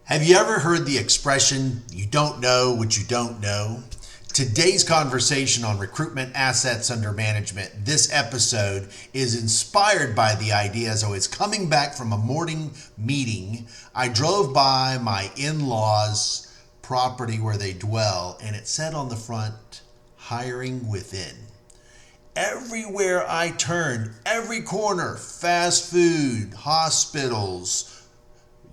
Have you ever heard the expression, you don't know what you don't know? Today's conversation on recruitment assets under management, this episode is inspired by the idea. As I was coming back from a morning meeting, I drove by my in-laws' property where they dwell, and it said on the front, hiring within. Everywhere I turned, every corner, fast food, hospitals,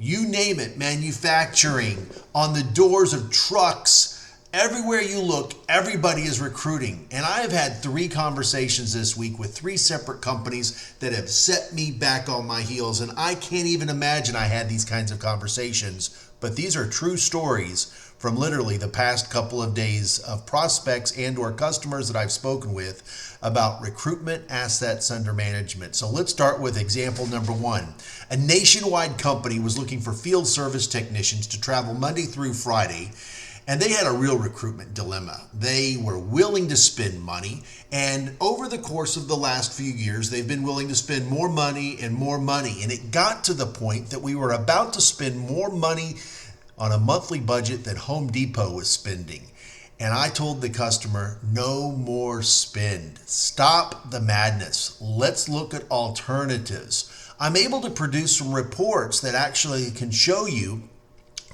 you name it, manufacturing, on the doors of trucks, everywhere you look, everybody is recruiting. And I have had 3 conversations this week with 3 separate companies that have set me back on my heels. And I can't even imagine I had these kinds of conversations. But these are true stories from literally the past couple of days of prospects and or customers that I've spoken with about recruitment assets under management. So let's start with example number 1. A nationwide company was looking for field service technicians to travel Monday through Friday, and they had a real recruitment dilemma. They were willing to spend money, and over the course of the last few years, they've been willing to spend more money, and it got to the point that we were about to spend more money on a monthly budget that Home Depot was spending. And I told the customer, no more spend. Stop the madness. Let's look at alternatives. I'm able to produce some reports that actually can show you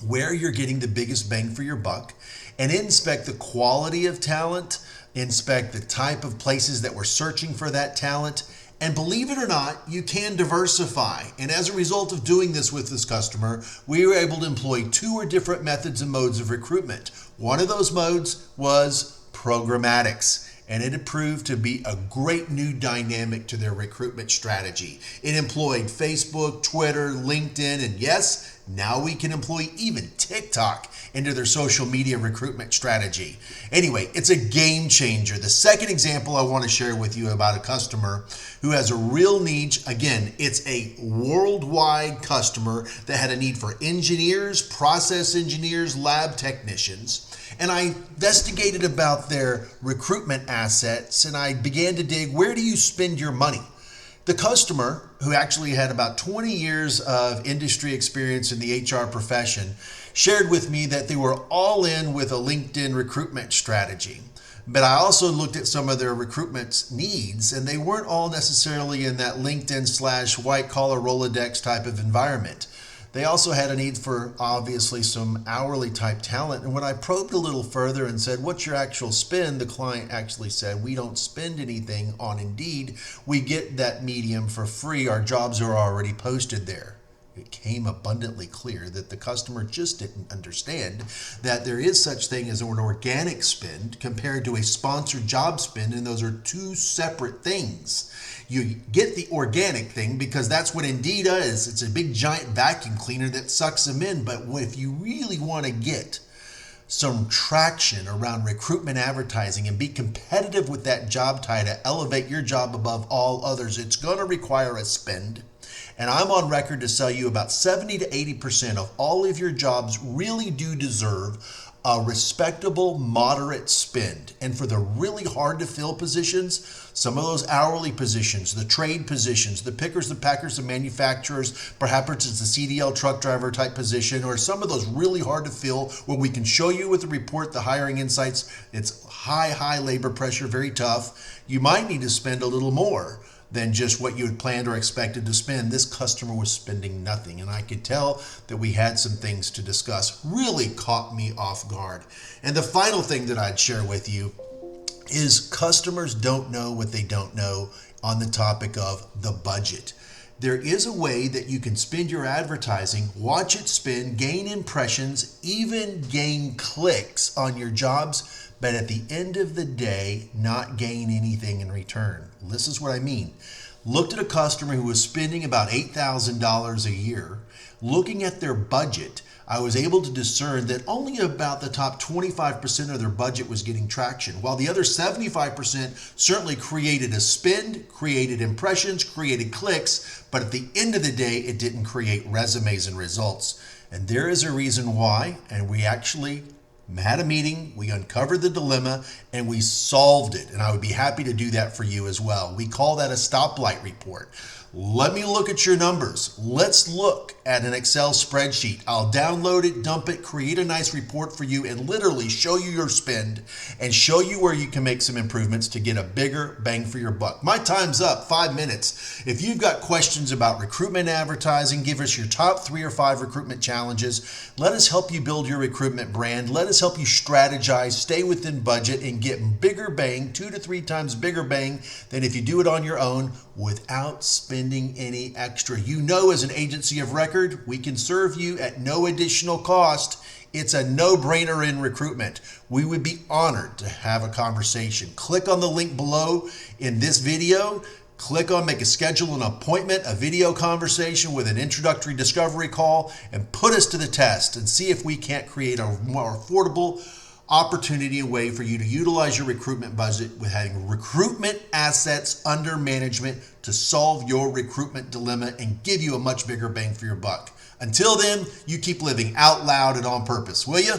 where you're getting the biggest bang for your buck and inspect the quality of talent, inspect the type of places that we're searching for that talent. And believe it or not, you can diversify. And as a result of doing this with this customer, we were able to employ 2 different methods and modes of recruitment. One of those modes was programmatics. And it had proved to be a great new dynamic to their recruitment strategy. It employed Facebook, Twitter, LinkedIn, and yes, now we can employ even TikTok into their social media recruitment strategy. Anyway, it's a game changer. The second example I want to share with you about a customer who has a real need. Again, it's a worldwide customer that had a need for engineers, process engineers, lab technicians. And I investigated about their recruitment assets, and I began to dig, where do you spend your money? The customer, who actually had about 20 years of industry experience in the HR profession, shared with me that they were all in with a LinkedIn recruitment strategy. But I also looked at some of their recruitment needs, and they weren't all necessarily in that LinkedIn / white collar Rolodex type of environment. They also had a need for obviously some hourly type talent. And when I probed a little further and said, what's your actual spend? The client actually said, we don't spend anything on Indeed. We get that medium for free. Our jobs are already posted there. It came abundantly clear that the customer just didn't understand that there is such thing as an organic spend compared to a sponsored job spend, and those are 2 separate things. You get the organic thing because that's what Indeed is. It's a big giant vacuum cleaner that sucks them in. But if you really want to get some traction around recruitment advertising and be competitive with that job title, elevate your job above all others, it's going to require a spend. And I'm on record to tell you about 70 to 80% of all of your jobs really do deserve a respectable, moderate spend. And for the really hard to fill positions, some of those hourly positions, the trade positions, the pickers, the packers, the manufacturers, perhaps it's the CDL truck driver type position, or some of those really hard to fill where we can show you with the report, the hiring insights, it's high labor pressure, very tough. You might need to spend a little more than just what you had planned or expected to spend. This customer was spending nothing, and I could tell that we had some things to discuss. Really caught me off guard. And the final thing that I'd share with you is customers don't know what they don't know on the topic of the budget. There is a way that you can spend your advertising, watch it spend, gain impressions, even gain clicks on your jobs, but at the end of the day, not gain anything in return. This is what I mean. Looked at a customer who was spending about $8,000 a year. Looking at their budget, I was able to discern that only about the top 25% of their budget was getting traction, while the other 75% certainly created a spend, created impressions, created clicks, but at the end of the day, it didn't create resumes and results. And there is a reason why, and we actually had a meeting, we uncovered the dilemma, and we solved it. And I would be happy to do that for you as well. We call that a stoplight report. Let me look at your numbers. Let's look at an Excel spreadsheet. I'll download it, dump it, create a nice report for you, and literally show you your spend and show you where you can make some improvements to get a bigger bang for your buck. My time's up, 5 minutes. If you've got questions about recruitment advertising, give us your top 3 or 5 recruitment challenges. Let us help you build your recruitment brand. Let us help you strategize, stay within budget, and get bigger bang, 2 to 3 times bigger bang than if you do it on your own without spending any extra. You know, as an agency of record, we can serve you at no additional cost. It's a no-brainer in recruitment. We would be honored to have a conversation. Click on the link below in this video. Click on schedule an appointment, a video conversation with an introductory discovery call, and put us to the test and see if we can't create a more affordable opportunity and way for you to utilize your recruitment budget with having recruitment assets under management to solve your recruitment dilemma and give you a much bigger bang for your buck. Until then, you keep living out loud and on purpose, will you?